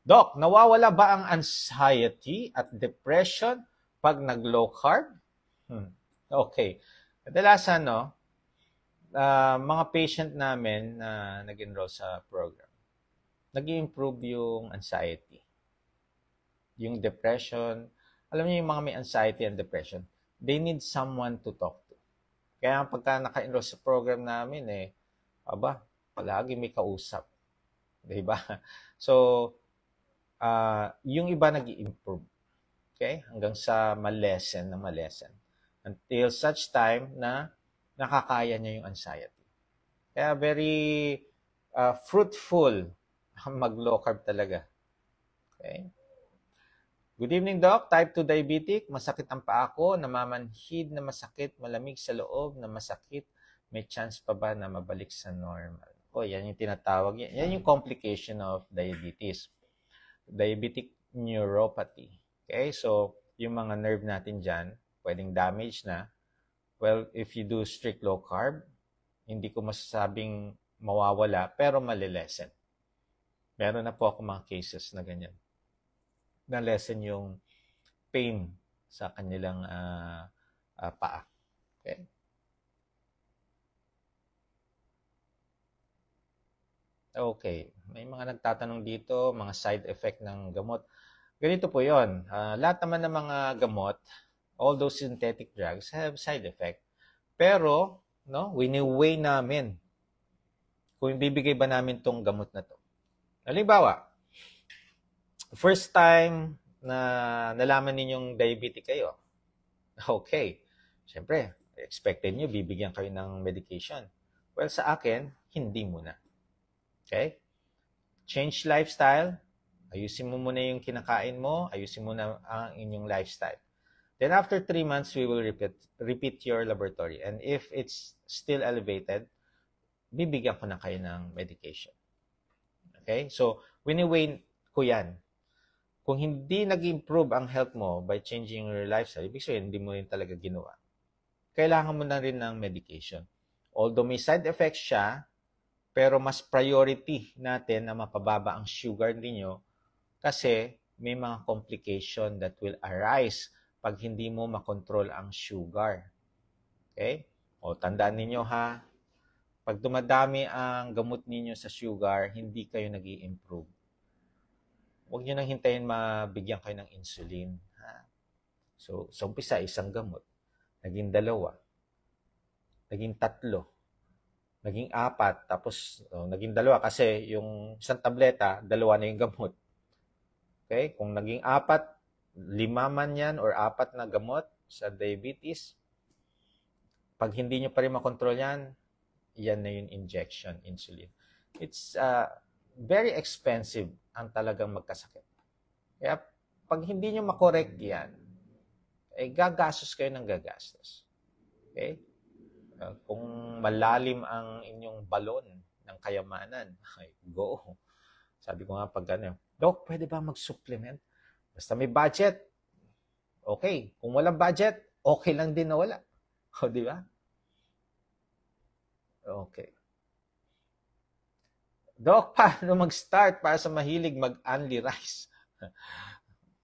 Doc, nawawala ba ang anxiety at depression pag nag-low carb? Okay. Kadalasan, no, mga patient namin na nag-enroll sa program, nag-improve yung anxiety, yung depression. Alam niyo yung mga may anxiety and depression, they need someone to talk to. Kaya pagka naka-enroll sa program namin, palagi may kausap. Diba? So, yung iba nag-i-improve. Okay? Hanggang sa malesen na malesen. Until such time na nakakaya niya yung anxiety. Kaya very fruitful mag-low carb talaga. Okay? Good evening, Doc. Type 2 diabetic. Masakit ang paa ko. Namamanhid na masakit. Malamig sa loob na masakit. May chance pa ba na mabalik sa normal? Yan yung tinatawag. Yan yung complication of diabetes. Diabetic neuropathy. Okay? So, yung mga nerve natin dyan, pwedeng damage na. Well, if you do strict low carb, hindi ko masasabing mawawala, pero malilesen. Meron na po ako mga cases na ganyan. Na-lessen yung pain sa kanilang paa. Okay? Okay. May mga nagtatanong dito, mga side effect ng gamot. Ganito po yon. Lahat naman ng mga gamot, all those synthetic drugs have side effect. Pero, no, wini-weigh namin kung bibigay ba namin tong gamot na to. Halimbawa, first time na nalaman ninyong diabetic kayo, okay, siyempre, expected nyo, bibigyan kayo ng medication. Well, sa akin, hindi muna. Okay? Change lifestyle. Ayusin mo muna yung kinakain mo. Ayusin mo na ang inyong lifestyle. Then after 3 months, we will repeat your laboratory. And if it's still elevated, bibigyan ko na kayo ng medication. Okay? So, wini-weigh ko yan. Kung hindi nag-improve ang health mo by changing your lifestyle, ibig sabihin, hindi mo rin talaga ginawa. Kailangan mo na rin ng medication. Although may side effects siya, pero mas priority natin na mapababa ang sugar ninyo kasi may mga complication that will arise pag hindi mo makontrol ang sugar. Okay? Tandaan ninyo ha, pag dumadami ang gamot ninyo sa sugar, hindi kayo nag-i-improve. Huwag nyo nang hintayin mabigyan kayo ng insulin. Ha? So, sa umpisa, isang gamot. Naging 2. Naging 3. Naging 4, tapos naging 2 kasi yung isang tableta, 2 na yung gamot. Okay? Kung naging 4, 5 man yan or 4 na gamot sa diabetes, pag hindi nyo pa rin makontrol yan, yan na yung injection, insulin. It's very expensive ang talagang magkasakit. Kaya pag hindi nyo makorek yan, gagastos kayo ng gagastos. Okay? Kung malalim ang inyong balon ng kayamanan, go. Sabi ko nga pag Doc, pwede ba mag-supplement? Basta may budget. Okay. Kung walang budget, okay lang din na wala. Di ba? Okay. Doc, paano mag-start para sa mahilig mag-only rice?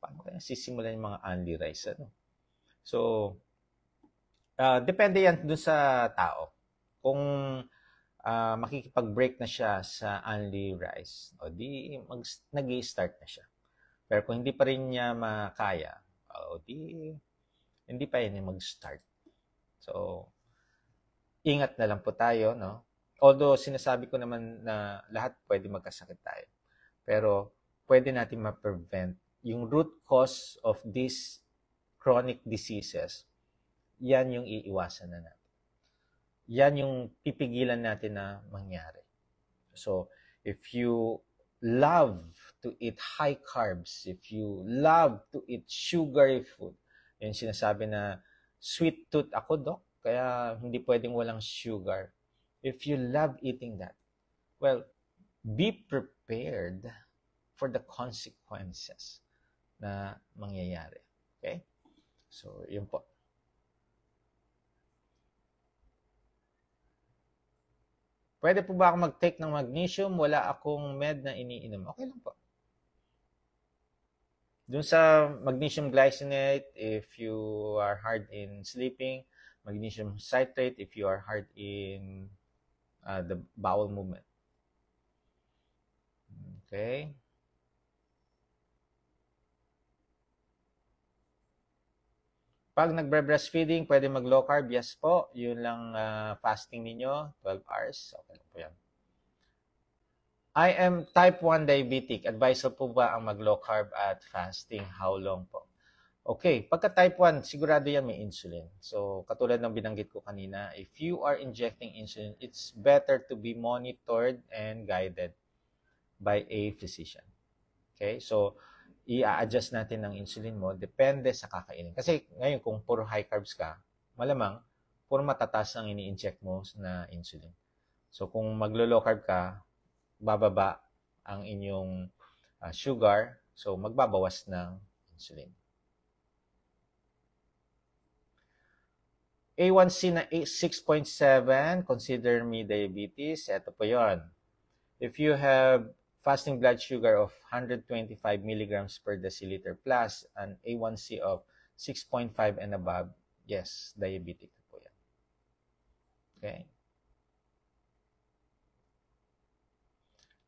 Paano kaya sisimulan yung mga only rice? So, depende yan dun sa tao. Kung makikipag-break na siya sa only rice, nag-i-start na siya. Pero kung hindi pa rin niya makaya, hindi pa yan mag-start. So, ingat na lang po tayo, no? Although sinasabi ko naman na lahat pwede magkasakit tayo. Pero pwede natin ma-prevent yung root cause of these chronic diseases. Yan yung iiwasan na natin. Yan yung pipigilan natin na mangyari. So, if you love to eat high carbs, if you love to eat sugary food, yung sinasabi na sweet tooth ako, Doc, kaya hindi pwedeng walang sugar. If you love eating that, well, be prepared for the consequences na mangyayari. Okay? So, yun po. Pwede po ba ako mag-take ng magnesium? Wala akong med na iniinom. Okay lang po. Dun sa magnesium glycinate, if you are hard in sleeping, magnesium citrate, if you are hard in the bowel movement. Okay. Pag nagbre-breastfeeding, pwede mag-low carb? Yes po. Yun lang fasting ninyo, 12 hours. Okay lang po yan. I am type 1 diabetic. Advisable po ba ang mag-low carb at fasting? How long po? Okay, pagka type 1, sigurado yan may insulin. So, katulad ng binanggit ko kanina, if you are injecting insulin, it's better to be monitored and guided by a physician. Okay, so i-adjust natin ng insulin mo depende sa kakainin. Kasi ngayon kung puro high carbs ka, malamang puro matataas ang ini-inject mo na insulin. So kung maglo-low carb ka, bababa ang inyong sugar, so magbabawas ng insulin. A1C na 6.7, consider me diabetes. Ito po yon. If you have fasting blood sugar of 125 milligrams per deciliter plus an A1C of 6.5 and above, yes, diabetic po yan. Okay.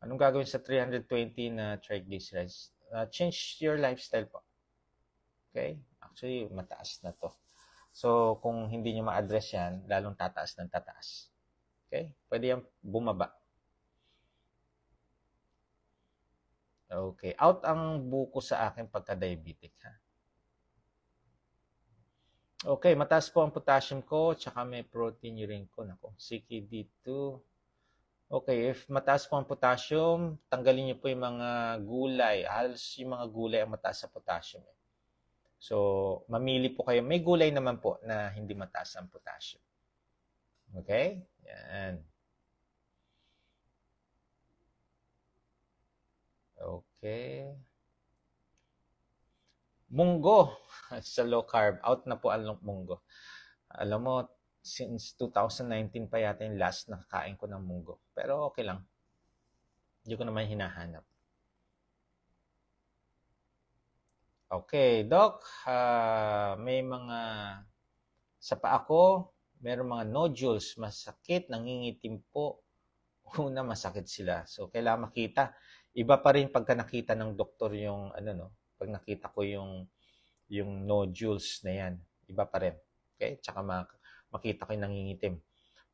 Anong gagawin sa 320 na triglycerides? Change your lifestyle po. Okay? Actually, mataas na to. So, kung hindi nyo ma-address yan, lalong tataas ng tataas. Okay? Pwede yan bumaba. Okay. Out ang buko sa akin pagka-diabetic, ha? Okay. Mataas po ang potassium ko, tsaka may protein urine ko. Nako, CKD2. Okay. If mataas po ang potassium, tanggalin niyo po yung mga gulay. Halos yung mga gulay ang mataas sa potassium. So, mamili po kayo. May gulay naman po na hindi mataas ang potassium. Okay? Yan. Okay. Munggo sa low carb. Out na po ang munggo. Alam mo, since 2019 pa yata yung last na kakain ko ng munggo. Pero okay lang. Hindi ko naman hinahanap. Okay, Doc. May mga sa paa ko, meron mga nodules, masakit, nangingitim po. Una, masakit sila. So, kailangan makita. Iba pa rin pagka nakita ng doktor yung, pag nakita ko yung nodules na yan. Iba pa rin. Okay? Tsaka makita ko yung nangingitim.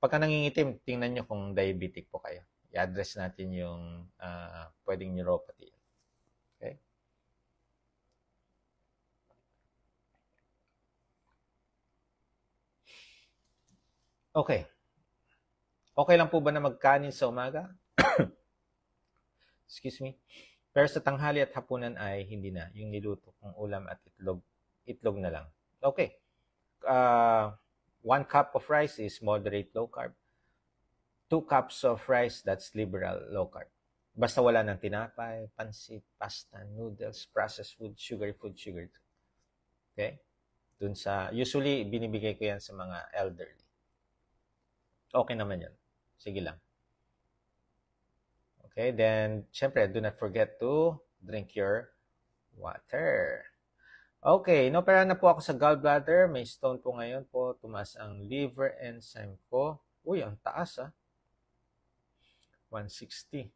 Pagka nangingitim, tingnan nyo kung diabetic po kayo. I-address natin yung pwedeng neuropathy. Okay? Okay. Okay lang po ba na magkanin sa umaga? Excuse me. Pero sa tanghali at hapunan ay hindi na. Yung niluto kong ulam at itlog na lang. Okay. 1 cup of rice is moderate low carb. 2 cups of rice, that's liberal low carb. Basta wala ng tinapay, pansit, pasta, noodles, processed food, sugar. Okay? Usually, binibigay ko yan sa mga elderly. Okay naman yan. Sige lang. Okay, then, syempre, do not forget to drink your water. Okay, inopera na po ako sa gallbladder. May stone po ngayon po. Tumaas ang liver enzyme ko. Uy, ang taas 160.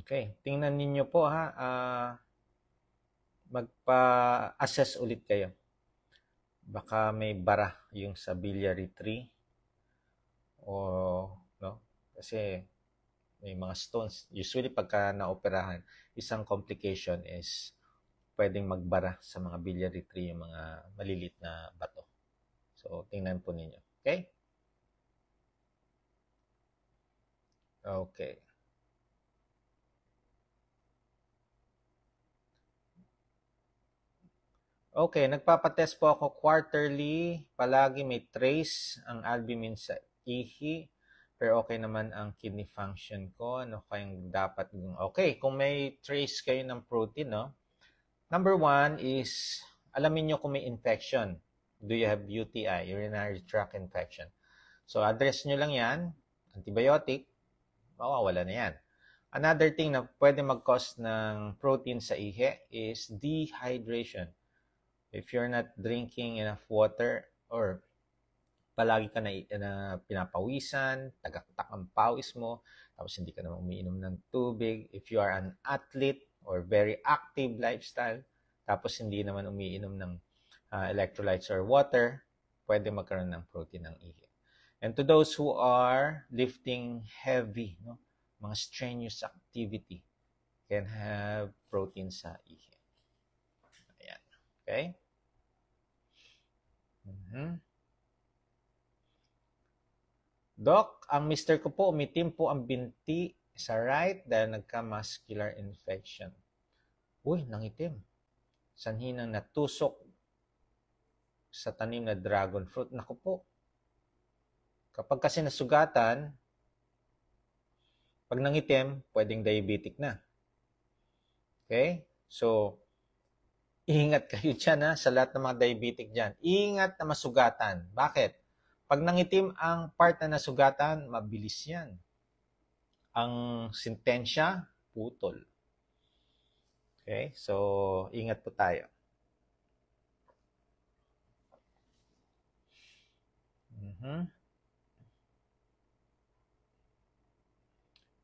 Okay, tingnan ninyo po ha. Magpa-assess ulit kayo. Baka may bara yung sa biliary tree. O, no? Kasi may mga stones. Usually, pagka naoperahan, isang complication is pwedeng magbara sa mga biliary tree, yung mga malilit na bato. So, tingnan po ninyo. Okay? Okay. Okay, nagpapatest po ako quarterly. Palagi may trace ang albumin sa ihi. Pero okay naman ang kidney function ko. Ano kayang dapat? Okay, kung may trace kayo ng protein, no? Number 1 is, alamin nyo kung may infection. Do you have UTI, urinary tract infection? So, address nyo lang yan. Antibiotic, mawawala na yan. Another thing na pwede mag-cause ng protein sa ihi is dehydration. If you're not drinking enough water or palagi ka na pinapawisan, tagaktak ang pawis mo, tapos hindi ka naman umiinom ng tubig. If you are an athlete or very active lifestyle, tapos hindi naman umiinom ng electrolytes or water, pwede magkaroon ng protein ng ihi. And to those who are lifting heavy, no, mga strenuous activity, can have protein sa ihi. Ayan. Okay? Doc, ang mister ko po, umitim po ang binti sa right dahil nagka-muscular infection. Uy, nangitim. Sanhi ng natusok sa tanim na dragon fruit. Naku po. Kapag kasi nasugatan, pag nangitim, pwedeng diabetic na. Okay? So, ingat kayo dyan sa lahat ng mga diabetic dyan. Ingat na masugatan. Bakit? Pag nangitim ang part na nasugatan, mabilis yan. Ang sintensya, putol. Okay? So, ingat po tayo.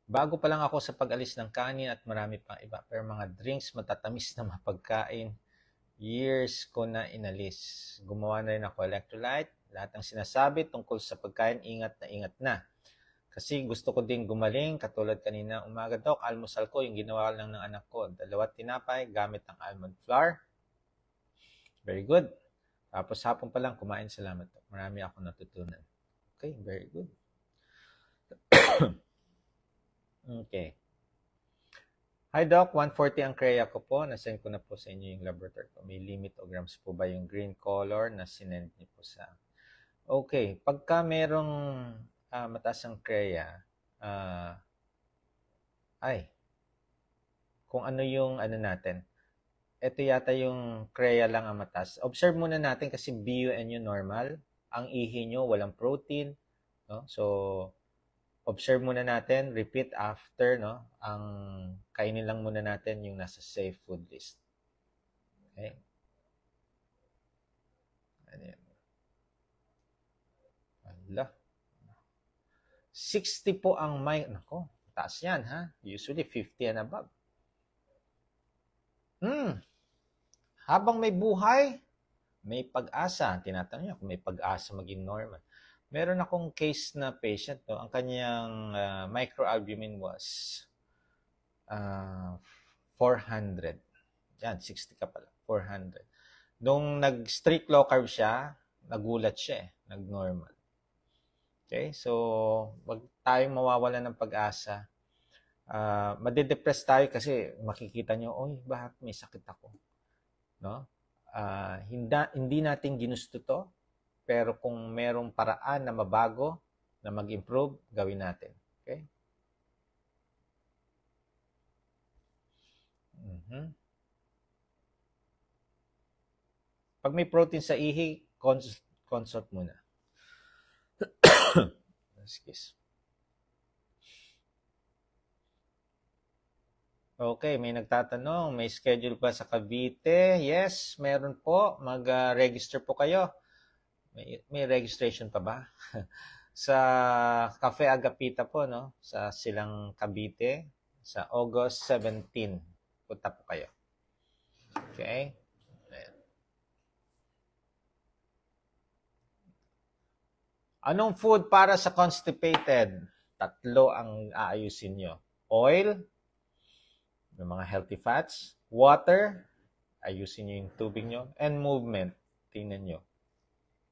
Bago pa lang ako sa pag-alis ng kanin at marami pang iba. Pero mga drinks, matatamis na mapagkain. Years ko na inalis. Gumawa na rin ako electrolyte. Lahat ng sinasabi tungkol sa pagkain, ingat na. Kasi gusto ko din gumaling. Katulad kanina umaga, Doc, almusal ko, yung ginawa lang ng anak ko. 2 tinapay gamit ang almond flour. Very good. Tapos hapon pa lang kumain, salamat. Marami ako natutunan. Okay, very good. Okay. Hi Doc, 140 ang kreya ko po. Nasend ko na po sa inyo yung laboratory ko. May limit o grams po ba yung green color na sinend niyo po sa... Okay, pagka merong mataas ang kreya, kung ano yung natin, ito yata yung kreya lang ang mataas. Observe muna natin kasi BUN yung normal. Ang ihi nyo, walang protein. No? So, observe muna natin, repeat after, no? Ang kainin lang muna natin yung nasa safe food list. Okay? Ano yan? Ala. 60 po ang may... Nako, taas yan, ha? Usually 50 and above. Habang may buhay, may pag-asa. Tinatanong niya kung may pag-asa maging normal. Meron akong case na patient, no? Ang kanyang microalbumin was 400. Yan, 60 ka pala. 400. Nung nag-strict low carb siya, nagulat siya nag-normal. Okay? So, wag tayong mawawalan ng pag-asa. Madidepress tayo kasi makikita nyo, oy, bakit may sakit ako? No? Hindi natin ginusto to. Pero kung merong paraan na mabago, na mag-improve, gawin natin. Okay? Pag may protein sa ihi, consult muna. Excuse. Okay, may nagtatanong, may schedule pa sa Cavite? Yes, meron po. Mag-register po kayo. May registration pa ba? Sa Cafe Agapita po, no? Sa Silang Cavite, sa August 17. Punta po kayo. Okay? Ayan. Anong food para sa constipated? 3 ang aayusin nyo. Oil, yung mga healthy fats, water, ayusin nyo yung tubig nyo, and movement. Tingnan nyo.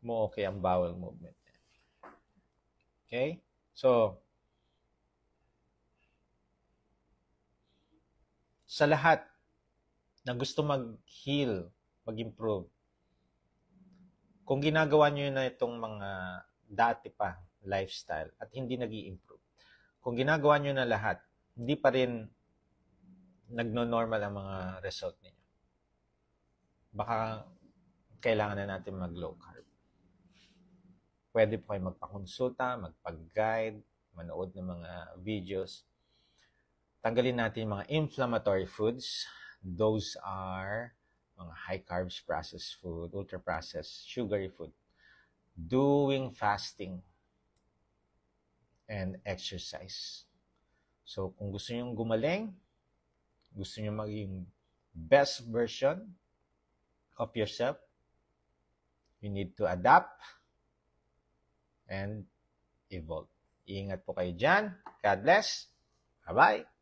Okay ang bowel movement. Okay? So, sa lahat na gusto mag-heal, mag-improve, kung ginagawa nyo na itong mga dati pa lifestyle at hindi nag-i-improve, kung ginagawa nyo na lahat, hindi pa rin nagno-normal ang mga result ninyo, baka kailangan na natin mag-low carb. Pwede po kayo magpakonsulta, magpag-guide, manood ng mga videos. Tanggalin natin yung mga inflammatory foods. Those are mga high carbs processed food, ultra processed, sugary food. Doing fasting and exercise. So, kung gusto nyo gumaling, gusto nyo maging best version of yourself, you need to adapt and evolve. Iingat po kayo dyan. God bless. Bye-bye.